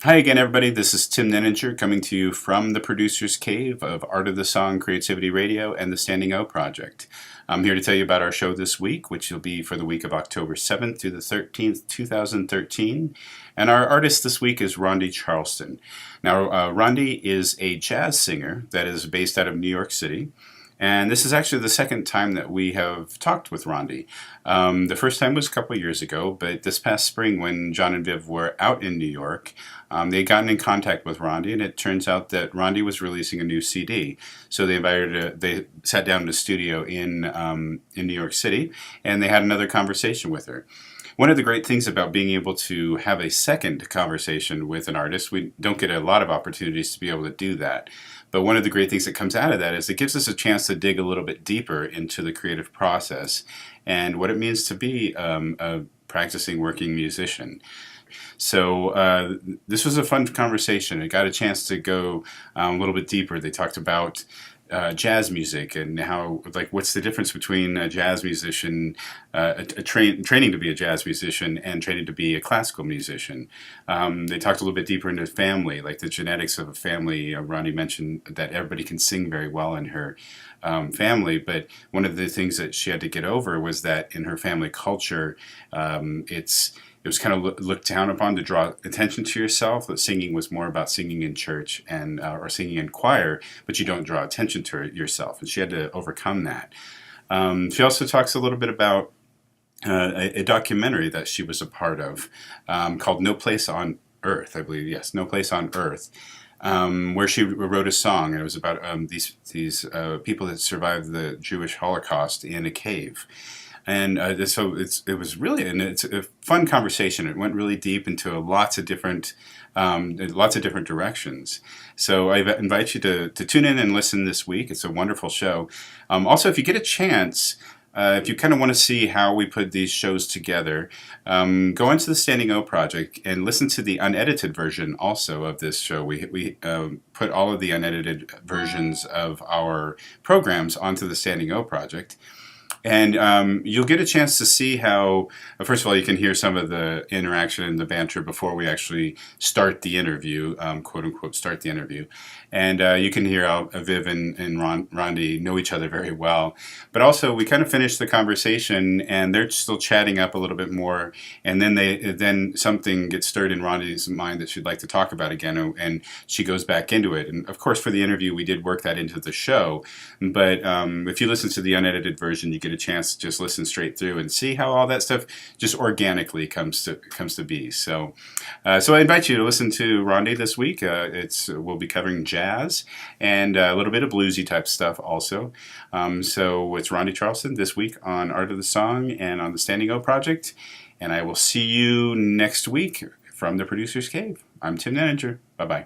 Hi again, everybody. This is Tim Neninger coming to you from the Producer's Cave of Art of the Song Creativity Radio and the Standing O Project. I'm here to tell you about our show this week, which will be for the week of October 7th through the 13th, 2013. And our artist this week is Rondi Charleston. Now, Rondi is a jazz singer that is based out of New York City. And this is actually the second time that we have talked with Rondi. The first time was a couple of years ago, but this past spring when John and Viv were out in New York, they had gotten in contact with Rondi, and it turns out that Rondi was releasing a new CD. So they invited her, they sat down in the studio in New York City, and they had another conversation with her. One of the great things about being able to have a second conversation with an artist, we don't get a lot of opportunities to be able to do that. But one of the great things that comes out of that is it gives us a chance to dig a little bit deeper into the creative process and what it means to be a practicing working musician. So this was a fun conversation. I got a chance to go a little bit deeper. They talked about jazz music and how, like, what's the difference between a jazz musician, training to be a jazz musician and training to be a classical musician. They talked a little bit deeper into family, like the genetics of a family. Ronnie mentioned that everybody can sing very well in her family, but one of the things that she had to get over was that in her family culture, it was kind of looked down upon to draw attention to yourself. That singing was more about singing in church and or singing in choir, but you don't draw attention to yourself. And she had to overcome that. She also talks a little bit about a documentary that she was a part of called No Place on Earth, I believe. Yes, No Place on Earth. Where she wrote a song, and it was about these people that survived the Jewish Holocaust in a cave. And so it was really, and it's a fun conversation. It went really deep into lots of different directions. So I invite you to tune in and listen this week. It's a wonderful show. Also, if you get a chance, if you kind of want to see how we put these shows together, go into the Standing O Project and listen to the unedited version also of this show. We put all of the unedited versions of our programs onto the Standing O Project. And you'll get a chance to see how, first of all, you can hear some of the interaction and the banter before we actually start the interview, quote unquote, start the interview. And you can hear how Viv and Rondi know each other very well. But also, we kind of finished the conversation, and they're still chatting up a little bit more. And then something gets stirred in Rondi's mind that she'd like to talk about again, and she goes back into it. And of course, for the interview, we did work that into the show. But if you listen to the unedited version, you get a chance to just listen straight through and see how all that stuff just organically comes to be. So I invite you to listen to Rondi this week. We'll be covering jazz and a little bit of bluesy type stuff also. So it's Rondi Charleston this week on Art of the Song and on the Standing O Project. And I will see you next week from the Producer's Cave. I'm Tim Neninger. Bye-bye.